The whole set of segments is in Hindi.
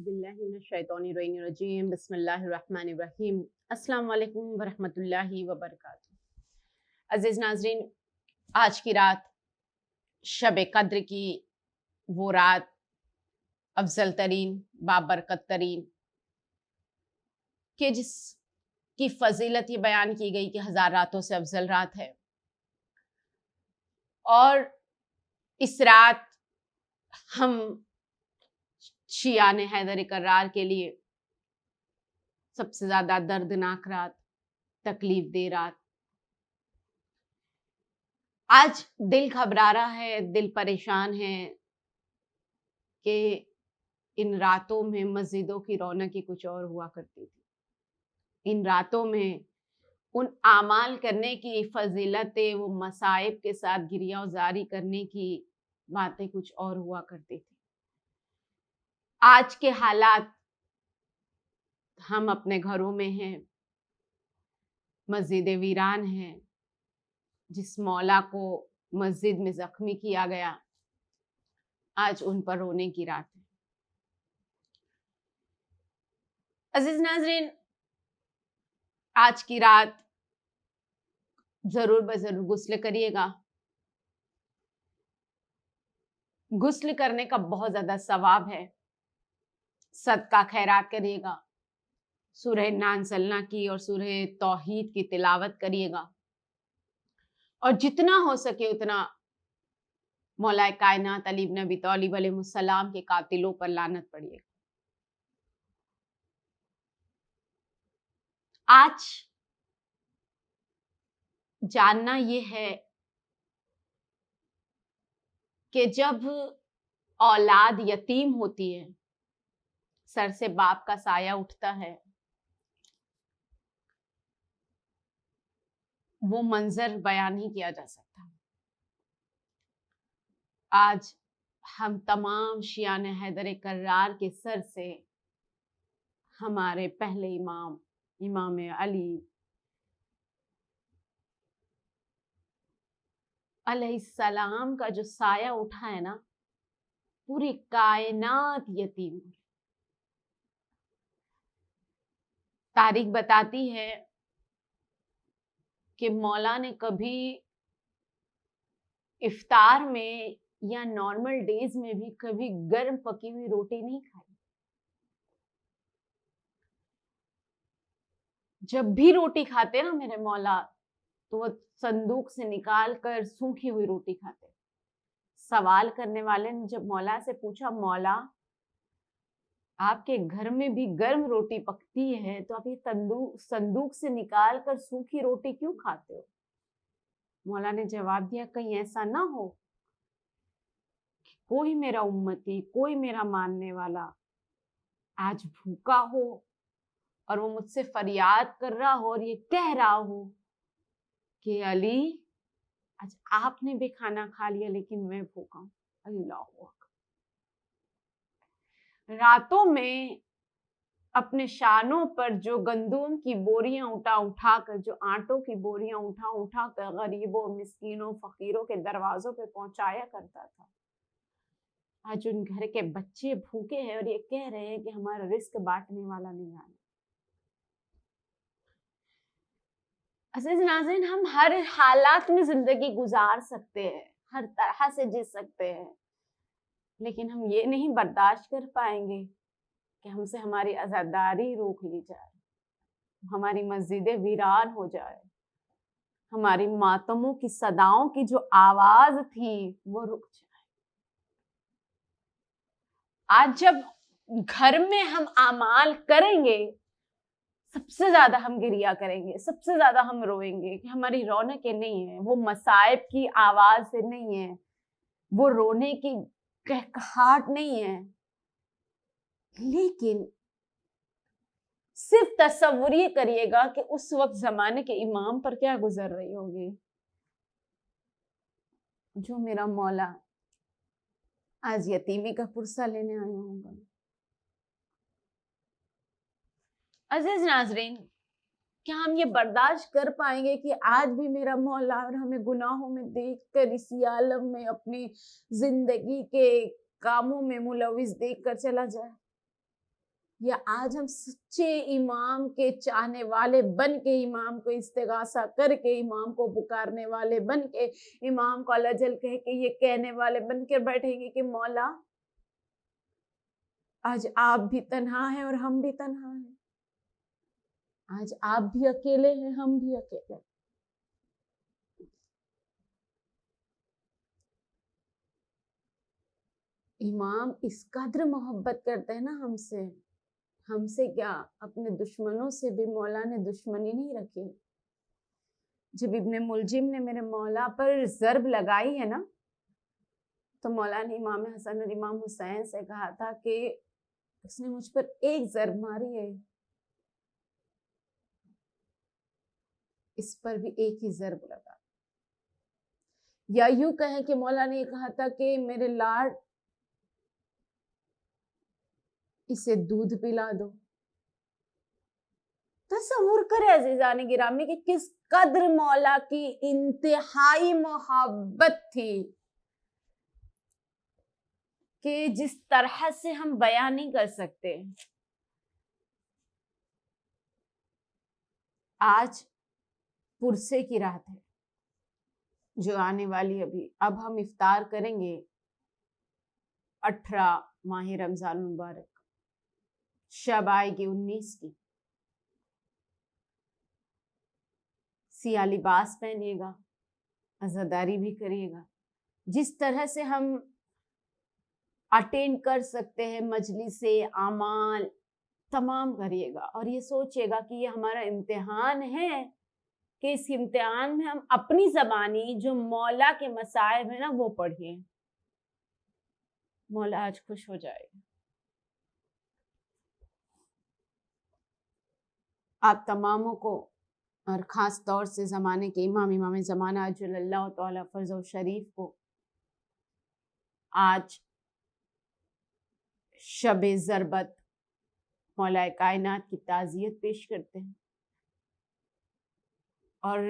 औज़ुबिल्लाहिमिनश्शैतानिर्रजीम बिस्मिल्लाहिर्रहमानिर्रहीम अस्सलाम वालेकुम वरहमतुल्लाहि वबरकातुहू। अज़ीज़ नाज़रीन, आज की रात शब कद्र की वो रात अफजल तरीन बाबरकत तरीन के जिसकी फजीलत ये बयान की गई कि 1000 रातों से अफजल रात है। और इस रात हम शियाने हैदर करार के लिए सबसे ज्यादा दर्दनाक रात, तकलीफ दे रात। आज दिल घबरा रहा है, दिल परेशान है कि इन रातों में मस्जिदों की रौनक ही कुछ और हुआ करती थी। इन रातों में उन आमाल करने की फजीलतें, वो मसाइब के साथ गिरिया उजारी करने की बातें कुछ और हुआ करती थी। आज के हालात, हम अपने घरों में हैं, मस्जिदें वीरान हैं। जिस मौला को मस्जिद में जख्मी किया गया, आज उन पर रोने की रात है। अजीज नाजरीन, आज की रात जरूर बजरूर गुस्ल करिएगा। गुस्ल करने का बहुत ज्यादा सवाब है। सदका खैरात करिएगा, सूरह नानसलना की और सूरह तौहीद की तिलावत करिएगा, और जितना हो सके उतना मौलाए कायनात अली इब्न अबी तालिब अलैहिस्सलाम के कातिलों पर लानत पड़िएगा। आज जानना ये है कि जब औलाद यतीम होती है, सर से बाप का साया उठता है, वो मंजर बयान नहीं किया जा सकता। आज हम तमाम शियान हैदर करार के सर से हमारे पहले इमाम इमाम अली अलैहिस्सलाम का जो साया उठा है ना, पूरी कायनात यतीम। तारीख बताती है कि मौला ने कभी इफ्तार में या नॉर्मल डेज में भी कभी गर्म पकी हुई रोटी नहीं खाई। जब भी रोटी खाते ना मेरे मौला, तो वो संदूक से निकाल कर सूखी हुई रोटी खाते। सवाल करने वाले ने जब मौला से पूछा, मौला आपके घर में भी गर्म रोटी पकती है, तो आप ये संदूक से निकाल कर सूखी रोटी क्यों खाते हो? मौला ने जवाब दिया, कहीं ऐसा ना हो कि कोई मेरा उम्मती, कोई मेरा मानने वाला आज भूखा हो और वो मुझसे फरियाद कर रहा हो और ये कह रहा हो कि अली आज आपने भी खाना खा लिया लेकिन मैं भूखा हूं। अल्लाह अकबर। रातों में अपने शानों पर जो गंदुम की बोरियां उठाकर, जो आटों की बोरियां उठाकर गरीबों, मिस्कीनों, फकीरों के दरवाजों पे पहुंचाया करता था, आज उन घर के बच्चे भूखे हैं और ये कह रहे हैं कि हमारा रिस्क बांटने वाला नहीं आया। अज़ीज़ नाज़रीन, हम हर हालात में जिंदगी गुजार सकते हैं, हर तरह से जी सकते हैं, लेकिन हम ये नहीं बर्दाश्त कर पाएंगे कि हमसे हमारी आज़ादारी रोक ली जाए, हमारी मस्जिदें वीरान हो जाए, हमारी मातमों की सदाओं की जो आवाज थी वो रुक जाए। आज जब घर में हम आमाल करेंगे, सबसे ज्यादा हम गिरिया करेंगे, सबसे ज्यादा हम रोएंगे कि हमारी रौनकें नहीं है, वो मसाइब की आवाज से नहीं है, वो रोने की कहकहाट नहीं है। लेकिन सिर्फ तसव्वुर ये करिएगा कि उस वक्त जमाने के इमाम पर क्या गुजर रही होगी, जो मेरा मौला आज यतीमी का पुरसा लेने आया होगा। अजीज नाजरीन, क्या हम ये बर्दाश्त कर पाएंगे कि आज भी मेरा मौला और हमें गुनाहों में देखकर इसी आलम में अपनी जिंदगी के कामों में मुलविस देखकर चला जाए? या आज हम सच्चे इमाम के चाहने वाले बन के, इमाम को इस्तिगासा करके, इमाम को पुकारने वाले बन के, इमाम को अल्लाह जल कह के ये कहने वाले बन के बैठेंगे कि मौला आज आप भी तन्हा हैं और हम भी तन्हा हैं, आज आप भी अकेले हैं, हम भी अकेले हैं। इमाम इस कद्र मोहब्बत करते हैं ना हमसे, हमसे क्या अपने दुश्मनों से भी मौला ने दुश्मनी नहीं रखी। जब इब्ने मुलजिम ने मेरे मौला पर ज़र्ब लगाई है ना, तो मौला ने इमाम हसन और इमाम हुसैन से कहा था कि उसने मुझ पर एक ज़र्ब मारी है, इस पर भी एक ही ज़र्ब लगा। या यूं कहें कि मौला ने कहा था कि मेरे लाड इसे दूध पिला दो। तसव्वुर करें अजीजान गिरामी कि किस कद्र मौला की इंतहाई मोहब्बत थी कि जिस तरह से हम बयान नहीं कर सकते। आज पुरसे की रात है जो आने वाली, अभी अब हम इफ्तार करेंगे 18 माह रमजान मुबारक, शब आएगी 19 की। सिया लिबास पहनिएगा, अज़ादारी भी करिएगा। जिस तरह से हम अटेंड कर सकते हैं मजलिसे आमाल तमाम करिएगा, और ये सोचिएगा कि ये हमारा इम्तिहान है कि इस इम्तिहान में हम अपनी ज़बानी जो मौला के मसाइब है ना वो पढ़िए। मौला आज खुश हो जाएगा। आप तमामों को और ख़ास तौर से ज़माने के इमाम ज़माना अजल्लल्लाहु तआला फ़र्ज़हु शरीफ को आज शब-ए ज़रबत मौला कायनात की ताज़ियत पेश करते हैं और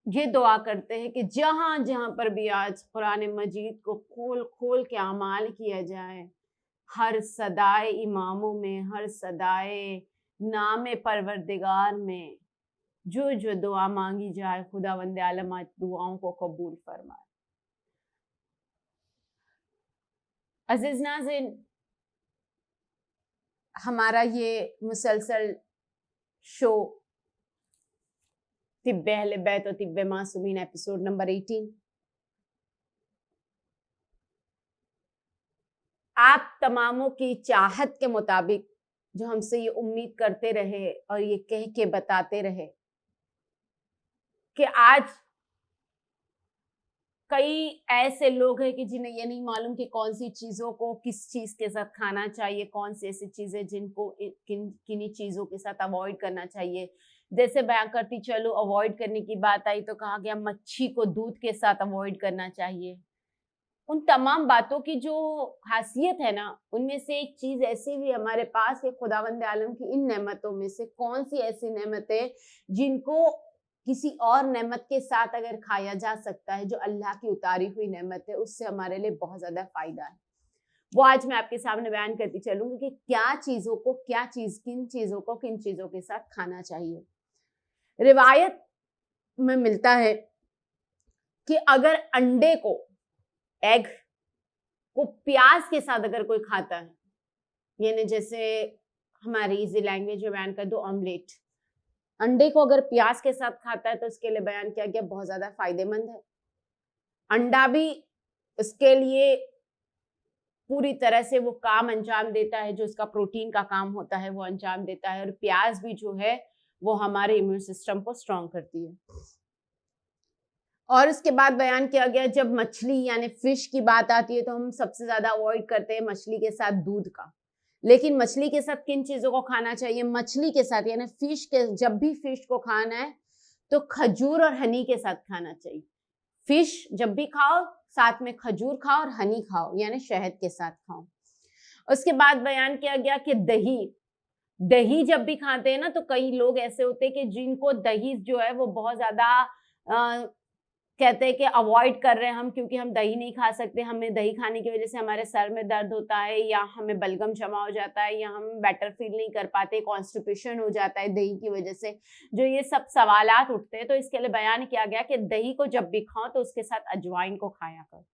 ये दुआ करते हैं कि जहाँ जहाँ पर भी आज कुरान मजीद को खोल खोल के अमाल किया जाए, हर सदाए इमामों में, हर सदाए नाम परवरदिगार में जो जो दुआ मांगी जाए, खुदावंद आलम आज दुआओं को कबूल फरमाए। अजीज नाज़रीन, हमारा ये मुसलसल शो तिब्बे अहले बैत और तिब्बे मासूमीन एपिसोड नंबर 18 आप तमामों की चाहत के मुताबिक जो हमसे ये उम्मीद करते रहे और ये कह के बताते रहे कि आज कई ऐसे लोग हैं कि जिन्हें ये नहीं मालूम कि कौन सी चीज़ों को किस चीज़ के साथ खाना चाहिए, कौन सी ऐसी चीज़ें जिनको किन्हीं चीज़ों के साथ अवॉइड करना चाहिए। जैसे बयान करती चलो अवॉइड करने की बात आई तो कहा गया मच्छी को दूध के साथ अवॉइड करना चाहिए। उन तमाम बातों की जो खासियत है ना, उनमें से एक चीज़ ऐसी भी हमारे पास है, खुदावंद आलम की इन नेमतों में से कौन सी ऐसी नेमतें जिनको किसी और नेमत के साथ अगर खाया जा सकता है, जो अल्लाह की उतारी हुई नेमत है, उससे हमारे लिए बहुत ज़्यादा फ़ायदा है। वो आज मैं आपके सामने बयान करती चलूँगी कि क्या चीज़ों को किन चीज़ों को किन चीज़ों के साथ खाना चाहिए। रिवायत में मिलता है कि अगर अंडे को, एग को प्याज के साथ अगर कोई खाता है, यानी जैसे हमारी इजी लैंग्वेज में बयान कर दो ऑमलेट, अंडे को अगर प्याज के साथ खाता है तो उसके लिए बयान किया गया बहुत ज़्यादा फायदेमंद है। अंडा भी उसके लिए पूरी तरह से वो काम अंजाम देता है, जो उसका प्रोटीन का काम होता है वो अंजाम देता है, और प्याज भी जो है वो हमारे इम्यून सिस्टम को स्ट्रॉन्ग करती है। और उसके बाद बयान किया गया जब मछली यानी फिश की बात आती है तो हम सबसे ज़्यादा अवॉइड करते हैं मछली के साथ दूध का। लेकिन मछली के साथ किन चीज़ों को खाना चाहिए? मछली के साथ यानी फिश के, जब भी फिश को खाना है तो खजूर और हनी के साथ खाना चाहिए। फिश जब भी खाओ साथ में खजूर खाओ और हनी खाओ, यानी शहद के साथ खाओ। उसके बाद बयान किया गया कि दही जब भी खाते हैं ना, तो कई लोग ऐसे होते हैं कि जिनको दही जो है वो बहुत ज़्यादा कहते हैं कि अवॉइड कर रहे हैं हम क्योंकि हम दही नहीं खा सकते, हमें दही खाने की वजह से हमारे सर में दर्द होता है या हमें बलगम जमा हो जाता है या हम बेटर फील नहीं कर पाते, कॉन्स्टिपेशन हो जाता है दही की वजह से, जो ये सब सवालात उठते हैं। तो इसके लिए बयान किया गया कि दही को जब भी खाओ तो उसके साथ अजवाइन को खाया करो।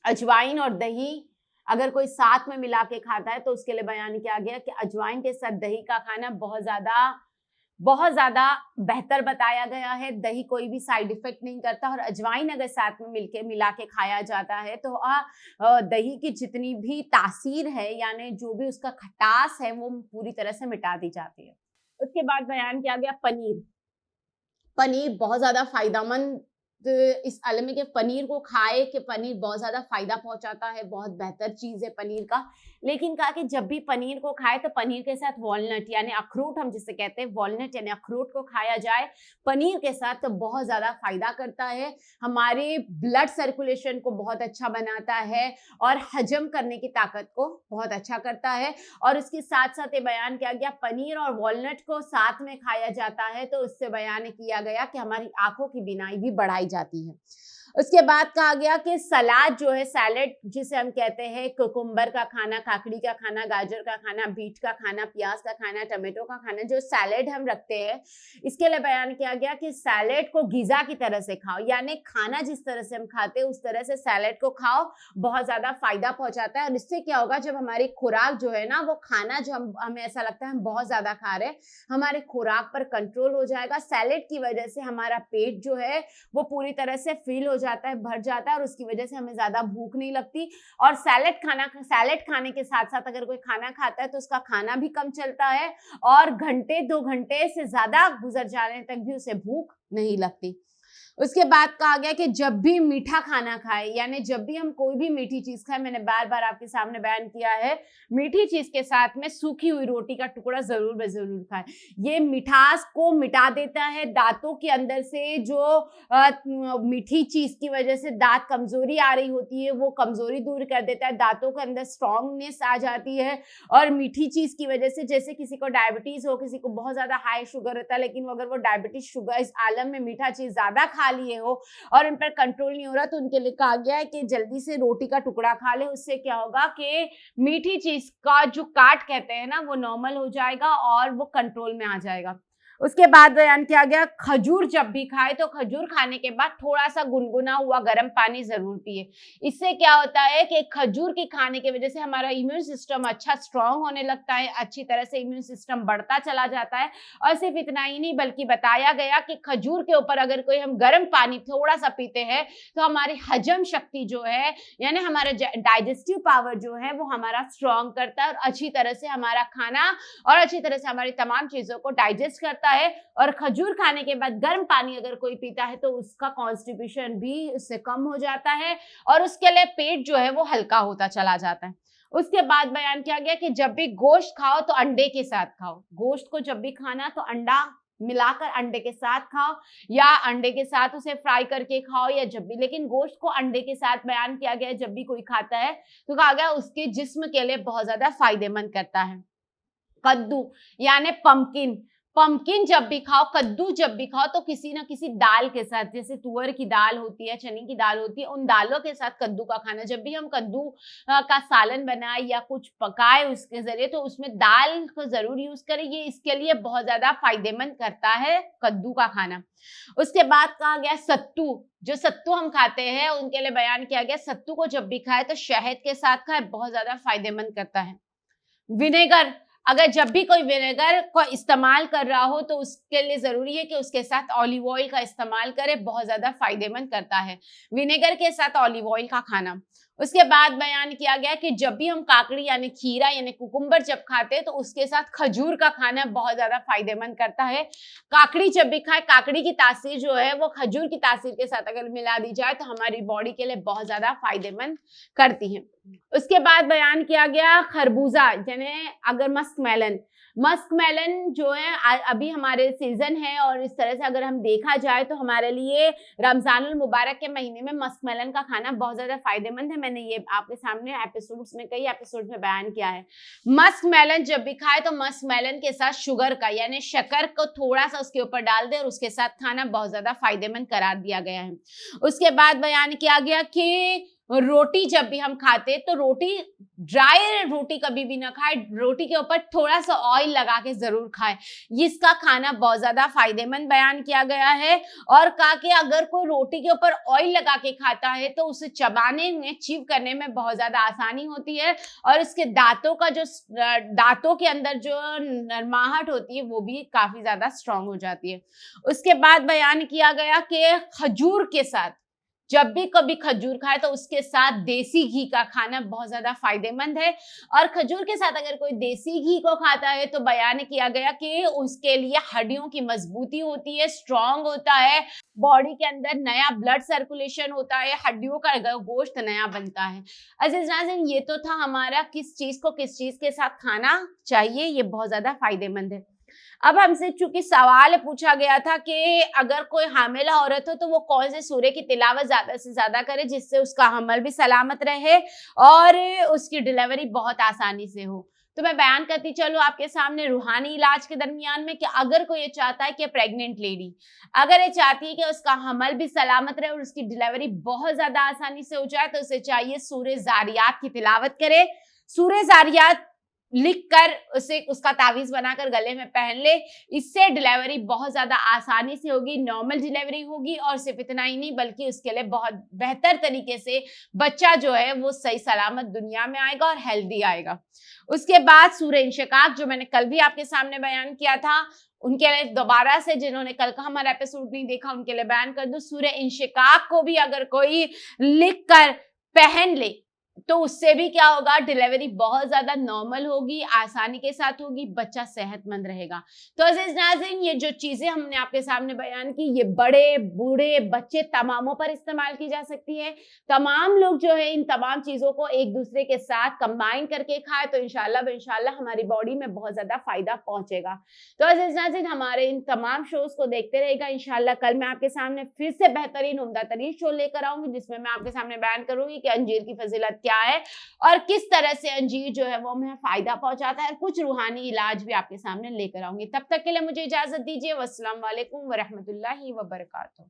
अजवाइन और दही अगर कोई साथ में मिला के खाता है तो उसके लिए बयान किया गया कि अजवाइन के साथ दही का खाना बहुत ज्यादा बेहतर बताया गया है। दही कोई भी साइड इफेक्ट नहीं करता और अजवाइन अगर साथ में मिला के खाया जाता है तो दही की जितनी भी तासीर है यानी जो भी उसका खटास है वो पूरी तरह से मिटा दी जाती है। उसके बाद बयान किया गया पनीर बहुत ज्यादा फायदेमंद इस आलम के पनीर को खाए कि पनीर बहुत ज्यादा फायदा पहुंचाता है, बहुत बेहतर चीज है पनीर का। लेकिन कहा कि जब भी पनीर को खाए तो पनीर के साथ वॉलनट यानी अखरोट, हम जिसे कहते हैं वॉलनट यानी अखरोट को खाया जाए पनीर के साथ तो बहुत ज्यादा फायदा करता है, हमारे ब्लड सर्कुलेशन को बहुत अच्छा बनाता है और हजम करने की ताकत को बहुत अच्छा करता है। और इसके साथ साथ ये बयान किया गया पनीर और वॉलनट को साथ में खाया जाता है तो उससे बयान किया गया कि हमारी आंखों की बीनाई भी बढ़ाई जाती है। उसके बाद कहा गया कि सलाद जो है, सैलेड जिसे हम कहते हैं, कुकुम्बर का खाना, काकड़ी का खाना, गाजर का खाना, बीट का खाना, प्याज का खाना, टमाटो का खाना, जो सैलेड हम रखते हैं इसके लिए बयान किया गया कि सैलेड को गिजा की तरह से खाओ यानी खाना जिस तरह से हम खाते हैं उस तरह से सैलेड को खाओ, बहुत ज्यादा फायदा पहुंचाता है। और इससे क्या होगा, जब हमारी खुराक जो है ना, वो खाना जो हमें ऐसा लगता है हम बहुत ज्यादा खा रहे हैं, हमारे खुराक पर कंट्रोल हो जाएगा। सैलेड की वजह से हमारा पेट जो है वो पूरी तरह से फिल हो जाता है, भर जाता है और उसकी वजह से हमें ज्यादा भूख नहीं लगती। और सैलेड खाने के साथ साथ अगर कोई खाना खाता है तो उसका खाना भी कम चलता है और घंटे 2 घंटे से ज्यादा गुजर जाने तक भी उसे भूख नहीं लगती। उसके बाद कहा गया कि जब भी मीठा खाना खाए यानी जब भी हम कोई भी मीठी चीज खाए, मैंने बार बार आपके सामने बयान किया है, मीठी चीज के साथ में सूखी हुई रोटी का टुकड़ा जरूर खाए। ये मिठास को मिटा देता है, दांतों के अंदर से जो मीठी चीज की वजह से दांत कमजोरी आ रही होती है वो कमजोरी दूर कर देता है, दांतों के अंदर स्ट्रांगनेस आ जाती है। और मीठी चीज की वजह से, जैसे किसी को डायबिटीज हो, किसी को बहुत ज्यादा हाई शुगर होता है, लेकिन अगर वो डायबिटीज शुगर इस आलम में मीठा चीज ज्यादा खा लिए हो और उन पर कंट्रोल नहीं हो रहा तो उनके लिए कहा गया है कि जल्दी से रोटी का टुकड़ा खा ले। उससे क्या होगा कि मीठी चीज का जो काट कहते हैं ना वो नॉर्मल हो जाएगा और वो कंट्रोल में आ जाएगा। उसके बाद बयान किया गया खजूर जब भी खाए तो खजूर खाने के बाद थोड़ा सा गुनगुना हुआ गर्म पानी जरूर पिए। इससे क्या होता है कि खजूर की खाने की वजह से हमारा इम्यून सिस्टम अच्छा स्ट्रांग होने लगता है, अच्छी तरह से इम्यून सिस्टम बढ़ता चला जाता है। और सिर्फ इतना ही नहीं बल्कि बताया गया कि खजूर के ऊपर अगर कोई हम गर्म पानी थोड़ा सा पीते हैं तो हमारी हजम शक्ति जो है यानी हमारा डाइजेस्टिव पावर जो है वो हमारा स्ट्रांग करता है और अच्छी तरह से हमारा खाना और अच्छी तरह से हमारी तमाम चीजों को डाइजेस्ट करता है। और खजूर खाने के बाद गर्म पानी अगर कोई पीता है तो उसका कॉन्स्टिपेशन भी उससे कम हो जाता है और उसके लिए पेट जो है वो हल्का होता चला जाता है। उसके बाद बयान किया गया कि जब भी गोश्त खाओ तो अंडे के साथ खाओ। गोश्त को जब भी खाना तो अंडा मिलाकर अंडे के साथ खाओ या अंडे के साथ उसे फ्राई करके खाओ या जब भी, लेकिन गोश्त को अंडे के साथ बयान किया गया जब भी कोई खाता है तो कहा गया उसके जिस्म के लिए बहुत ज्यादा फायदेमंद करता है। कद्दू यानी पंपकिन जब भी खाओ, कद्दू जब भी खाओ तो किसी ना किसी दाल के साथ, जैसे तुअर की दाल होती है, चने की दाल होती है, उन दालों के साथ कद्दू का खाना। जब भी हम कद्दू का सालन बनाए या कुछ पकाए उसके जरिए तो उसमें दाल को जरूर यूज करें, ये इसके लिए बहुत ज्यादा फायदेमंद करता है कद्दू का खाना। उसके बाद कहा गया जो सत्तू हम खाते हैं उनके लिए बयान किया गया सत्तू को जब भी खाए तो शहद के साथ खाए, बहुत ज्यादा फायदेमंद करता है। विनेगर, अगर जब भी कोई विनेगर को इस्तेमाल कर रहा हो तो उसके लिए जरूरी है कि उसके साथ ऑलिव ऑयल का इस्तेमाल करे, बहुत ज्यादा फायदेमंद करता है विनेगर के साथ ऑलिव ऑयल का खाना। उसके बाद बयान किया गया कि जब भी हम काकड़ी यानी खीरा यानी कुकुम्बर जब खाते हैं तो उसके साथ खजूर का खाना बहुत ज्यादा फायदेमंद करता है। काकड़ी जब भी खाए, काकड़ी की तासीर जो है वो खजूर की तासीर के साथ अगर मिला दी जाए तो हमारी बॉडी के लिए बहुत ज्यादा फायदेमंद करती है। उसके बाद बयान किया गया खरबूजा यानी अगर मस्क मस्क मेलन जो है अभी हमारे सीजन है, और इस तरह से अगर हम देखा जाए तो हमारे लिए रमजानुल मुबारक के महीने में मस्क मेलन का खाना बहुत ज्यादा फायदेमंद है। मैंने ये आपके सामने कई एपिसोड्स में बयान किया है। मस्क मेलन जब भी खाए तो मस्क मेलन के साथ शुगर का यानी शक्कर को थोड़ा सा उसके ऊपर डाल दे और उसके साथ खाना बहुत ज्यादा फायदेमंद करार दिया गया है। उसके बाद बयान किया गया कि रोटी जब भी हम खाते तो ड्राई रोटी कभी भी ना खाए, रोटी के ऊपर थोड़ा सा ऑयल लगा के जरूर खाए, इसका खाना बहुत ज्यादा फायदेमंद बयान किया गया है। और कहा कि अगर कोई रोटी के ऊपर ऑयल लगा के खाता है तो उसे चबाने में, चीव करने में बहुत ज्यादा आसानी होती है, और इसके दांतों के अंदर जो नरमाहट होती है वो भी काफी ज्यादा स्ट्रांग हो जाती है। उसके बाद बयान किया गया कि खजूर के साथ जब भी कभी खजूर खाए तो उसके साथ देसी घी का खाना बहुत ज्यादा फायदेमंद है। और खजूर के साथ अगर कोई देसी घी को खाता है तो बयान किया गया कि उसके लिए हड्डियों की मजबूती होती है, स्ट्रांग होता है, बॉडी के अंदर नया ब्लड सर्कुलेशन होता है, हड्डियों का गोश्त नया बनता है। अजीज नाज़रीन, ये तो था हमारा किस चीज को किस चीज के साथ खाना चाहिए, ये बहुत ज्यादा फायदेमंद है। अब हमसे चूंकि सवाल पूछा गया था कि अगर कोई हामिला औरत हो तो वो कौन से सूरे की तिलावत ज्यादा से ज्यादा करे जिससे उसका हमल भी सलामत रहे और उसकी डिलीवरी बहुत आसानी से हो, तो मैं बयान करती चलूं आपके सामने रूहानी इलाज के दरमियान में कि अगर कोई ये चाहता है कि प्रेग्नेंट लेडी अगर ये चाहती है कि उसका हमल भी सलामत रहे और उसकी डिलीवरी बहुत ज्यादा आसानी से हो जाए तो उसे चाहिए सूरे जारियात की तिलावत करे। सूरे जारियात लिखकर उसे उसका तावीज बनाकर गले में पहन ले, इससे डिलीवरी बहुत ज्यादा आसानी से होगी, नॉर्मल डिलीवरी होगी, और सिर्फ इतना ही नहीं बल्कि उसके लिए बहुत बेहतर तरीके से बच्चा जो है वो सही सलामत दुनिया में आएगा और हेल्दी आएगा। उसके बाद सूरह इंशिकाक जो मैंने कल भी आपके सामने बयान किया था, उनके लिए दोबारा से जिन्होंने कल का हमारा एपिसोड नहीं देखा उनके लिए बयान कर दूं, सूरह इंशिकाक को भी अगर कोई लिख कर पहन ले तो उससे भी क्या होगा, डिलीवरी बहुत ज्यादा नॉर्मल होगी, आसानी के साथ होगी, बच्चा सेहतमंद रहेगा। तो अजीज नाज़रीन, ये जो चीजें हमने आपके सामने बयान की ये बड़े बूढ़े बच्चे तमामों पर इस्तेमाल की जा सकती है। तमाम लोग जो है इन तमाम चीजों को एक दूसरे के साथ कंबाइन करके खाए तो इंशाल्लाह हमारी बॉडी में बहुत ज्यादा फायदा पहुंचेगा। तो अजीज नाज़रीन, हमारे इन तमाम शोज को देखते रहेगा। इंशाल्लाह कल मैं आपके सामने फिर से बेहतरीन उम्दा तरीन शो लेकर आऊंगी जिसमें मैं आपके सामने बयान करूंगी कि अंजीर की फजीलत क्या है और किस तरह से अंजीर जो है वो हमें फायदा पहुंचाता है, और कुछ रूहानी इलाज भी आपके सामने लेकर आऊंगी। तब तक के लिए मुझे इजाजत दीजिए। वस्सलाम वालेकुम व रहमतुल्लाहि व बरकातुहू।